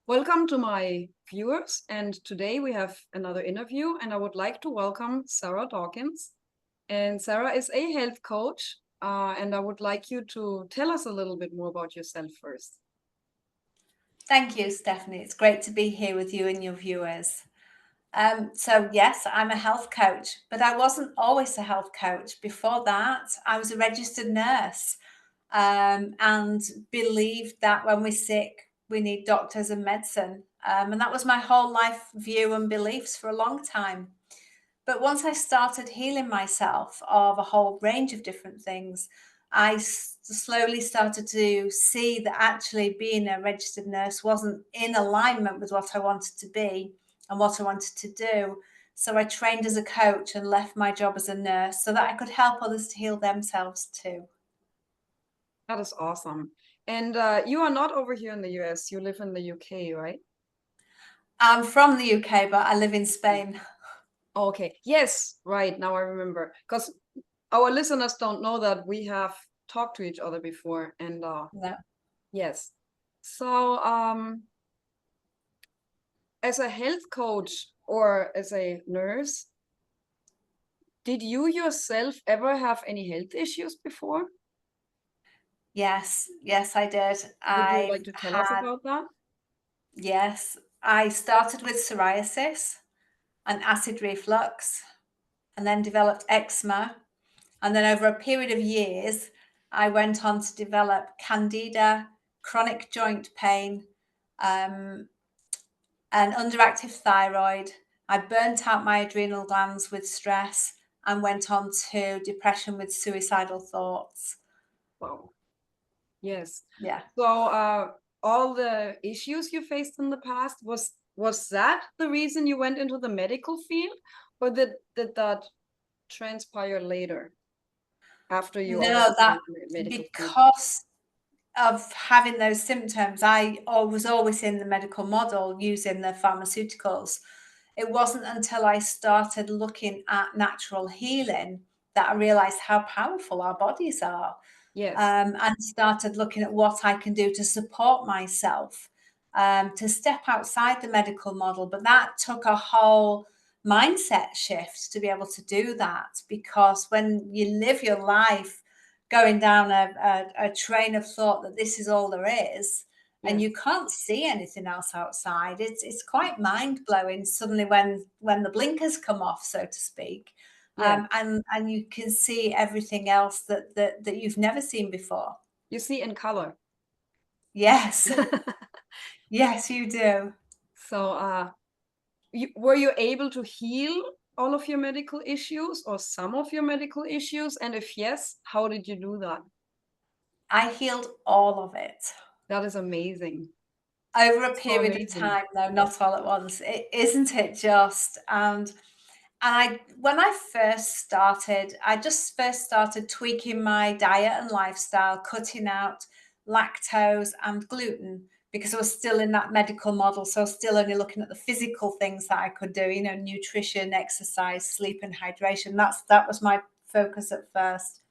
Welcome to my viewers, and today we have another interview, and I would like to welcome Sarah Dawkins. And Sarah is a health coach, and I would like you to tell us a little bit more about yourself first. Thank you, Stephanie. It's great to be here with you and your viewers. So yes, I'm a health coach, but I wasn't always a health coach. Before that, I was a registered nurse, and believed that when we're sick, we need doctors and medicine. And that was my whole life view and beliefs for a long time. But once I started healing myself of a whole range of different things, I slowly started to see that actually being a registered nurse wasn't in alignment with what I wanted to be and what I wanted to do. So I trained as a coach and left my job as a nurse so that I could help others to heal themselves too. That is awesome. And you are not over here in the US, you live in the UK, right? I'm from the UK, but I live in Spain. Okay, yes, right, now I remember. Because our listeners don't know that we have talked to each other before, and No. yes. So, as a health coach or as a nurse, did you yourself ever have any health issues before? Yes, I did. Would you I've like to tell us had, about that? yes, I started with psoriasis and acid reflux, and then developed eczema. And then over a period of years, I went on to develop candida, chronic joint pain, um, an underactive thyroid. I burnt out my adrenal glands with stress and went on to depression with suicidal thoughts. Wow. Yes. Yeah. So, all the issues you faced in the past, was that the reason you went into the medical field, or did that transpire later after you No, already were that in the medical field? because of having those symptoms, I was always in the medical model using the pharmaceuticals. It wasn't until I started looking at natural healing that I realized how powerful our bodies are, Yes. and started looking at what I can do to support myself, to step outside the medical model. But that took a whole mindset shift to be able to do that, because when you live your life going down a train of thought that this is all there is, and Yes. you can't see anything else outside, it's quite mind blowing suddenly when the blinkers come off, so to speak, Yes. and you can see everything else that you've never seen before. You see in color. Yes, yes, you do. So, were you able to heal all of your medical issues or some of your medical issues? And if yes, how did you do that? I healed all of it That is amazing. over a So period of amazing. time, though not all at once. Isn't it just? And I, when I first started, I just first started tweaking my diet and lifestyle, cutting out lactose and gluten because I was still in that medical model. So I was still only looking at the physical things that I could do, nutrition, exercise, sleep, and hydration. That was my focus at first.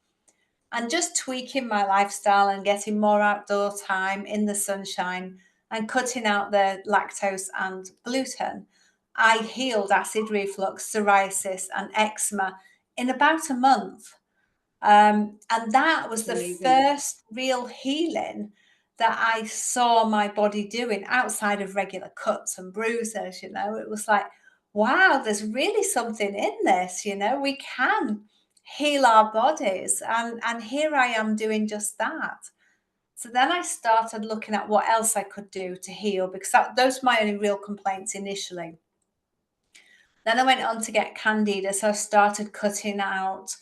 And just tweaking my lifestyle and getting more outdoor time in the sunshine and cutting out the lactose and gluten, I healed acid reflux, psoriasis, and eczema in about a month. And that was It's the amazing. first real healing that I saw my body doing outside of regular cuts and bruises. It was like, wow, there's really something in this. We can heal our bodies. And here I am doing just that. So then I started looking at what else I could do to heal, because those were my only real complaints initially. Then I went on to get candida, so I started cutting out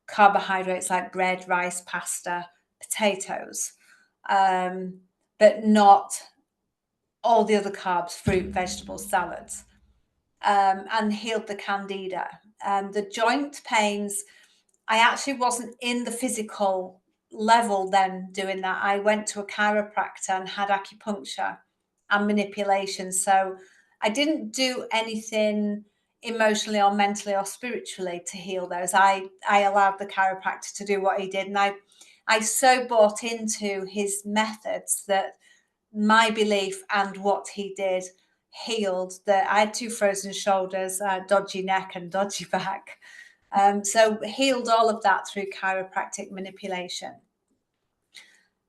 carbohydrates like bread, rice, pasta, potatoes, um, but not all the other carbs, fruit, vegetables, salads, and healed the candida. The joint pains, I actually wasn't in the physical level then doing that. I went to a chiropractor and had acupuncture and manipulation. So I didn't do anything emotionally or mentally or spiritually to heal those. I allowed the chiropractor to do what he did. And I so bought into his methods that my belief and what he did healed. I had 2 frozen shoulders, dodgy neck and dodgy back. So healed all of that through chiropractic manipulation.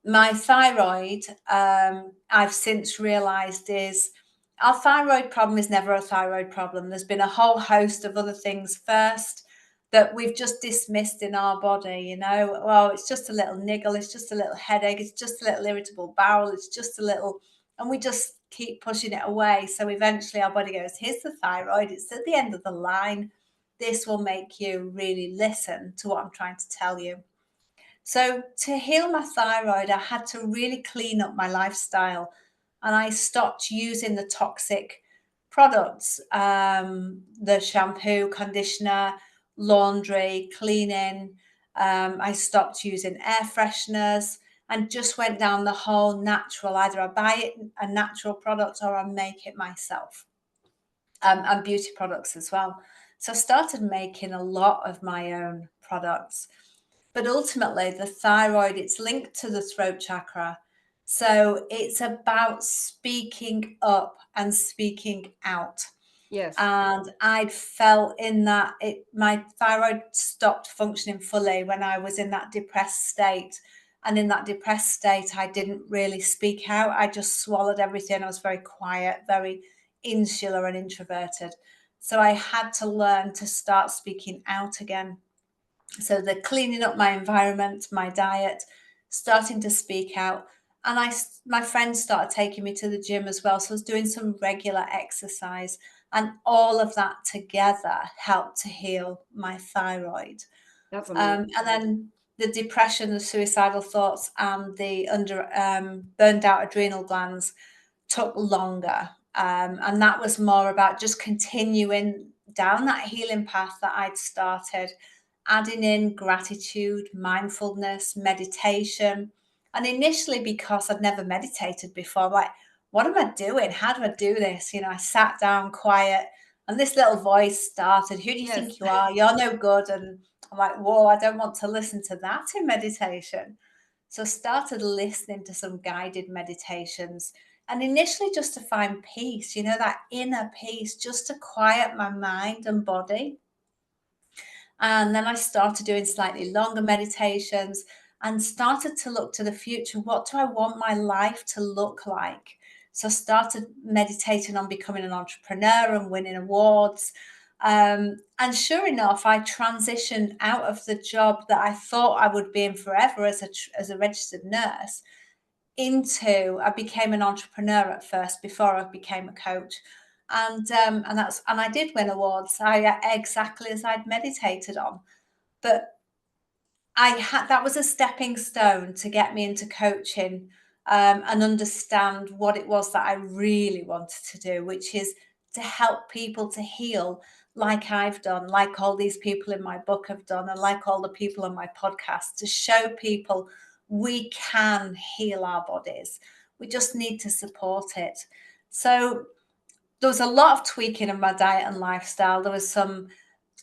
My thyroid, I've since realized, is our thyroid problem is never a thyroid problem. There's been a whole host of other things first that we've just dismissed in our body. You know, well, it's just a little niggle, it's just a little headache, it's just a little irritable bowel, it's just a little, and we just keep pushing it away. So eventually our body goes, here's the thyroid, it's at the end of the line. This will make you really listen to what I'm trying to tell you. So to heal my thyroid, I had to really clean up my lifestyle, and I stopped using the toxic products, the shampoo, conditioner, laundry, cleaning. I stopped using air fresheners and just went down the whole natural. Either I buy it a natural product or I make it myself, and beauty products as well. So I started making a lot of my own products. But ultimately, the thyroid, it's linked to the throat chakra. So it's about speaking up and speaking out. Yes. And I'd felt in that my thyroid stopped functioning fully when I was in that depressed state. And in that depressed state, I didn't really speak out. I just swallowed everything. I was very quiet, very insular and introverted. So I had to learn to start speaking out again. So the cleaning up my environment, my diet, starting to speak out. And my friends started taking me to the gym as well. So I was doing some regular exercise, and all of that together helped to heal my thyroid. That's amazing. And then the depression, the suicidal thoughts, and the burned out adrenal glands took longer. And that was more about just continuing down that healing path that I'd started, adding in gratitude, mindfulness, meditation. And initially, because I'd never meditated before, I'm like, what am I doing? How do I do this? You know, I sat down quiet, and this little voice started, who do you Yes. think you are? You're no good. And I'm like, whoa, I don't want to listen to that in meditation. So I started listening to some guided meditations, and initially just to find peace, you know, that inner peace, just to quiet my mind and body. And then I started doing slightly longer meditations and started to look to the future. What do I want my life to look like? So I started meditating on becoming an entrepreneur and winning awards. And sure enough, I transitioned out of the job that I thought I would be in forever as a registered nurse into, I became an entrepreneur at first before I became a coach. And I did win awards, exactly as I'd meditated on. But that was a stepping stone to get me into coaching, and understand what it was that I really wanted to do, which is to help people to heal, like I've done, like all these people in my book have done, and like all the people on my podcast, to show people we can heal our bodies. We just need to support it. So there was a lot of tweaking of my diet and lifestyle. There was some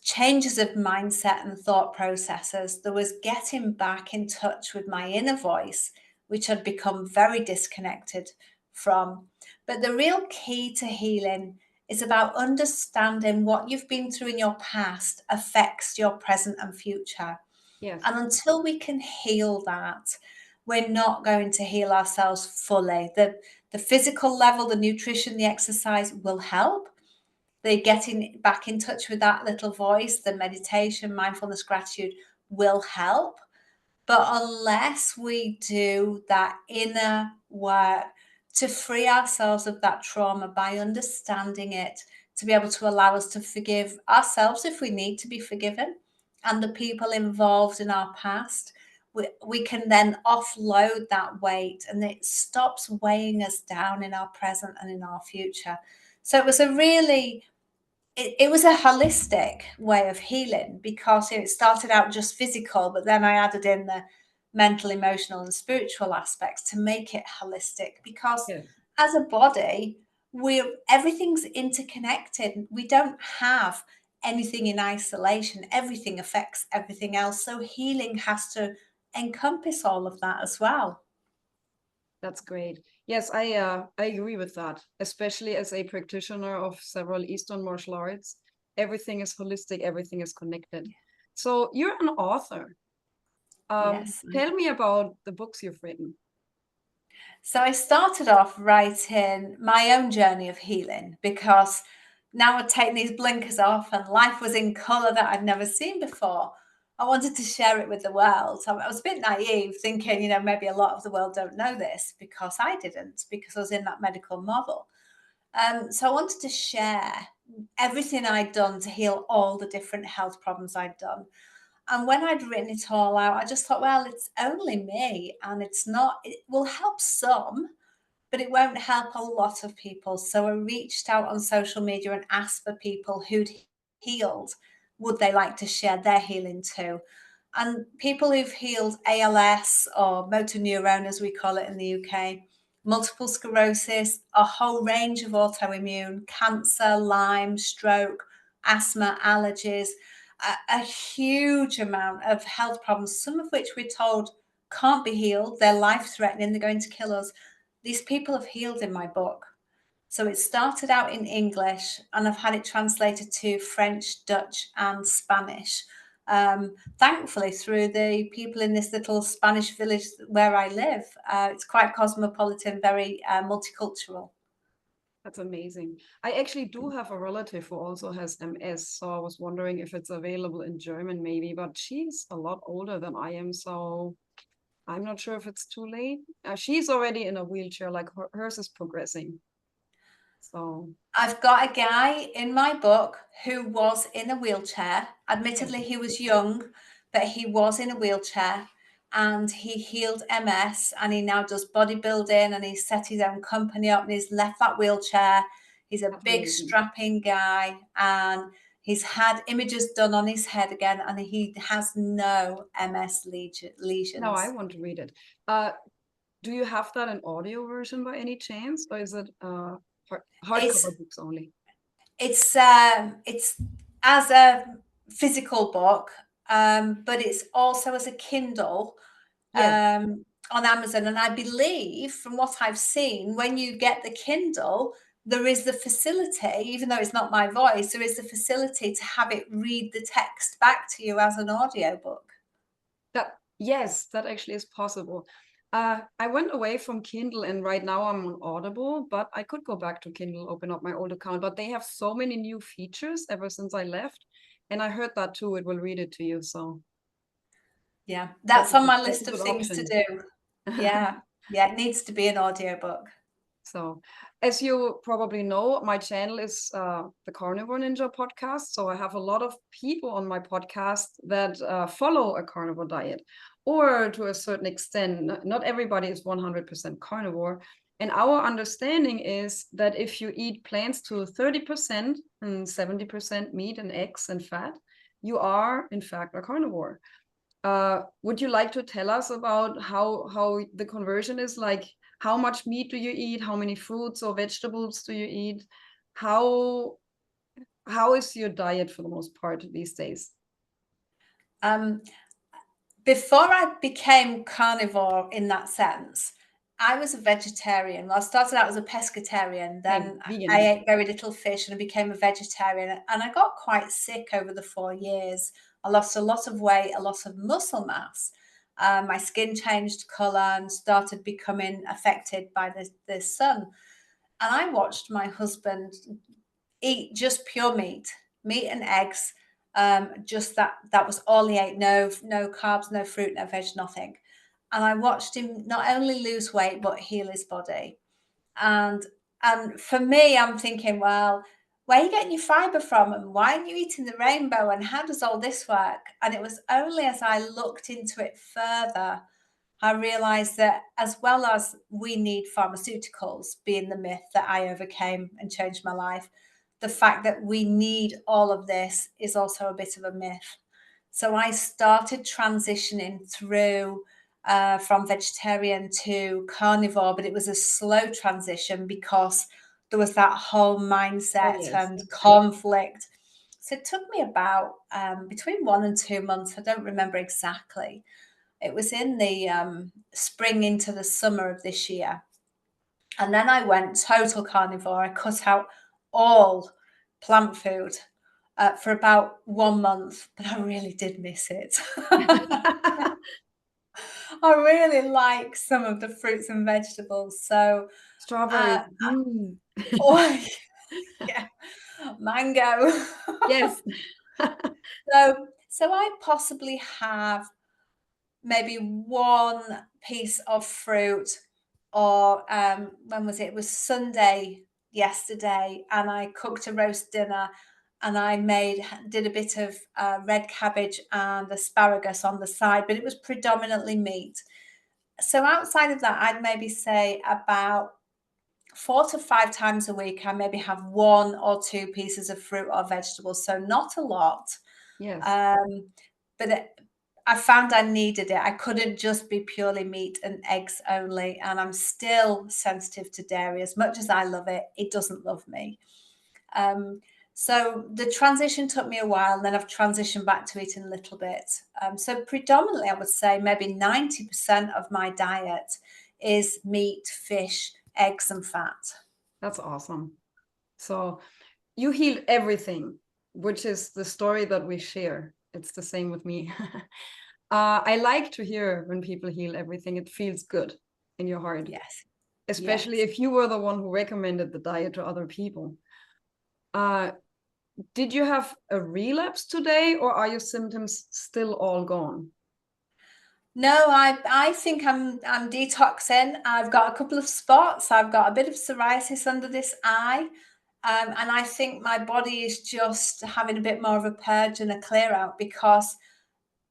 changes of mindset and thought processes. There was getting back in touch with my inner voice, which had become very disconnected from. But the real key to healing is about understanding what you've been through in your past affects your present and future. Yes. And until we can heal that, we're not going to heal ourselves fully. The physical level, the nutrition, the exercise will help. The getting back in touch with that little voice, the meditation, mindfulness, gratitude will help. But unless we do that inner work to free ourselves of that trauma by understanding it, to be able to allow us to forgive ourselves if we need to be forgiven, and the people involved in our past, we can then offload that weight, and it stops weighing us down in our present and in our future. So it was it was a holistic way of healing, because it started out just physical, but then I added in the mental, emotional, and spiritual aspects to make it holistic. Because Yes. as a body, everything's interconnected. We don't have anything in isolation. Everything affects everything else. So healing has to encompass all of that as well. That's great. Yes, I agree with that, especially as a practitioner of several Eastern martial arts. Everything is holistic, everything is connected. So you're an author. Yes. Tell me about the books you've written. So I started off writing my own journey of healing because now I'd taken these blinkers off and life was in colour that I'd never seen before. I wanted to share it with the world. So I was a bit naive, thinking, maybe a lot of the world don't know this because I didn't, because I was in that medical model. So I wanted to share everything I'd done to heal all the different health problems I'd done. And when I'd written it all out, I just thought, well, it's only me and it will help some, but it won't help a lot of people. So I reached out on social media and asked for people who'd healed, would they like to share their healing too? And people who've healed ALS or motor neurone, as we call it in the UK, multiple sclerosis, a whole range of autoimmune, cancer, Lyme, stroke, asthma, allergies, a huge amount of health problems, some of which we're told can't be healed, they're life threatening, they're going to kill us. These people have healed in my book. So it started out in English and I've had it translated to French, Dutch, and Spanish. Thankfully, through the people in this little Spanish village where I live. It's quite cosmopolitan, very multicultural. That's amazing. I actually do have a relative who also has MS, so I was wondering if it's available in German maybe, but she's a lot older than I am, so I'm not sure if it's too late. She's already in a wheelchair, like hers is progressing. So, I've got a guy in my book who was in a wheelchair. okay, Admittedly, he was young, but he was in a wheelchair and he healed MS and he now does bodybuilding and he's set his own company up and he's left that wheelchair. He's a that's big, amazing. strapping guy and he's had images done on his head again and he has no MS Now I lesions. want to read it. Do you have that in audio version by any chance, or is it It's hardcover books only? it's as a physical book, but it's also as a Kindle Yes, on Amazon. And I believe, from what I've seen, when you get the Kindle, there is the facility, even though it's not my voice, there is the facility to have it read the text back to you as an audiobook. yes, that actually is possible. I went away from Kindle and right now I'm on Audible, but I could go back to Kindle, open up my old account, but they have so many new features ever since I left. And I heard that too, it will read it to you. So Yeah, that's on my that's a list of good things to option. do. Yeah, yeah, it needs to be an audiobook. So, as you probably know, my channel is the Carnivore Ninja podcast. So, I have a lot of people on my podcast that follow a carnivore diet, or to a certain extent, not everybody is 100% carnivore. And our understanding is that if you eat plants to 30% and 70% meat and eggs and fat, you are, in fact, a carnivore. Would you like to tell us about how the conversion is like? How much meat do you eat? How many fruits or vegetables do you eat? How how is your diet for the most part these days? Um, Before I became carnivore in that sense, I was a vegetarian. Well, I started out as a pescatarian, Same, then I vegan. ate very little fish and I became a vegetarian. And I got quite sick over the 4 years. I lost a lot of weight, a lot of muscle mass. My skin changed color and started becoming affected by the sun. And I watched my husband eat just pure meat and eggs. Just that was all he ate. No carbs, no fruit, no veg, nothing. And I watched him not only lose weight but heal his body. And and for me, I'm thinking, well, where are you getting your fiber from, and why are you eating the rainbow, and how does all this work? And it was only as I looked into it further I realized that as well as we need pharmaceuticals being the myth that I overcame and changed my life, the fact that we need all of this is also a bit of a myth. So I started transitioning through from vegetarian to carnivore, but it was a slow transition because there was that whole Oh mindset yes. and conflict. So it took me about between 1 and 2 months. I don't remember exactly. It was in the spring into the summer of this year. And then I went total carnivore. I cut out all plant food for about 1 month, but I really did miss it. I really like some of the fruits and vegetables. So, Strawberries. oh, yeah, mango. Yes. So I possibly have maybe one piece of fruit, or when was it? It was Sunday yesterday, and I cooked a roast dinner, and I did a bit of red cabbage and asparagus on the side, but it was predominantly meat. So outside of that, I'd maybe say about 4 to 5 times a week, I maybe have 1 or 2 pieces of fruit or vegetables. So not a lot. Yes. But I found I needed it. I couldn't just be purely meat and eggs only. And I'm still sensitive to dairy. As much as I love it, it doesn't love me. So the transition took me a while, and then I've transitioned back to eating a little bit. So predominantly, I would say maybe 90% of my diet is meat, fish, eggs, and fat. That's awesome. So you heal everything, which is the story that we share. It's the same with me. I like to hear when people heal everything. It feels good in your heart, Yes. especially Yes. if you were the one who recommended the diet to other people. Did you have a relapse today, or are your symptoms still all gone? No, I think I'm detoxing. I've got a couple of spots. I've got a bit of psoriasis under this eye. And I think my body is just having a bit more of a purge and a clear out, because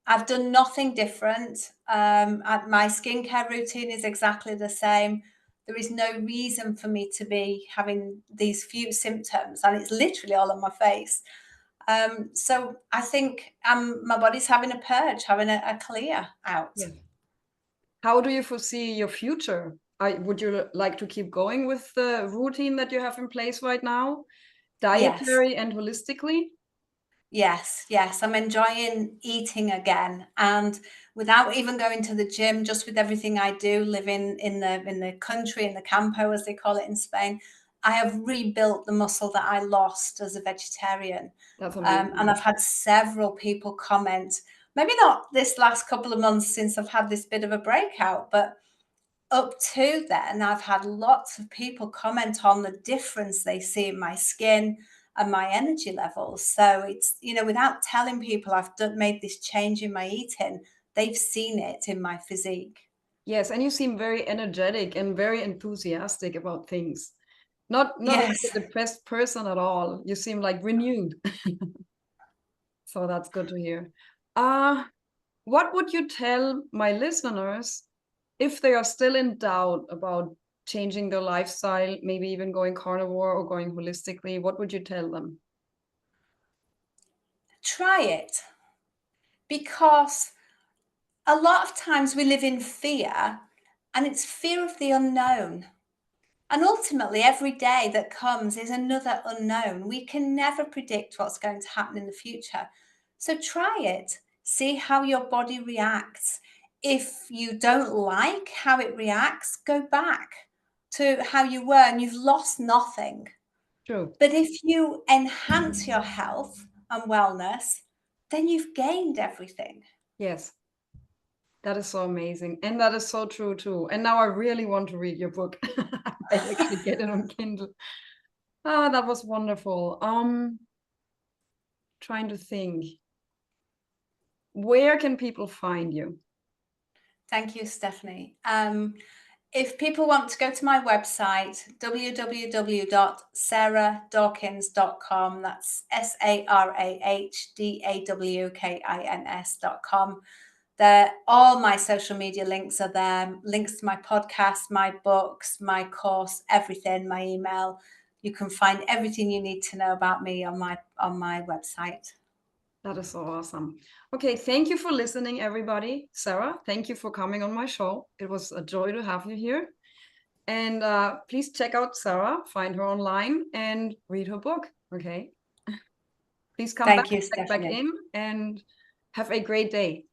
I've done nothing different. My skincare routine is exactly the same. There is no reason for me to be having these few symptoms, and it's literally all on my face. So I think my body's having a purge, having a clear out. Yes. How do you foresee your future? Would you like to keep going with the routine that you have in place right now, Yes. dietary and holistically? Yes. I'm enjoying eating again, and without even going to the gym, just with everything I do, living in the country, in the campo, as they call it in Spain, I have rebuilt the muscle that I lost as a vegetarian. That's And amazing. I've had several people comment, maybe not this last couple of months since I've had this bit of a breakout, but up to then, I've had lots of people comment on the difference they see in my skin and my energy levels. So it's, without telling people made this change in my eating, they've seen it in my physique. Yes, and you seem very energetic and very enthusiastic about things. Not like Yes. a depressed person at all. You seem like renewed. So that's good to hear. Uh, what would you tell my listeners if they are still in doubt about changing their lifestyle, maybe even going carnivore or going holistically? What would you tell them? Try it, because a lot of times we live in fear, and it's fear of the unknown. And ultimately, every day that comes is another unknown. We can never predict what's going to happen in the future. So try it, see how your body reacts. If you don't like how it reacts, go back to how you were, and you've lost nothing. True. But if you enhance your health and wellness, then you've gained everything. Yes, that is so amazing. And that is so true too. And now I really want to read your book. I actually get it on Kindle. Ah, that was wonderful. Trying to think. Where can people find you? Thank you, Stephanie. If people want to go to my website, www.sarahdawkins.com, that's SARAHDAWKINS.com. All my social media links are there, links to my podcast, my books, my course, everything, my email. You can find everything you need to know about me on my website. That is so awesome. Okay, thank you for listening, everybody. Sarah, thank you for coming on my show. It was a joy to have you here. And please check out Sarah, find her online, and read her book. Okay. Please come Thank you, back Stephanie. in, and have a great day.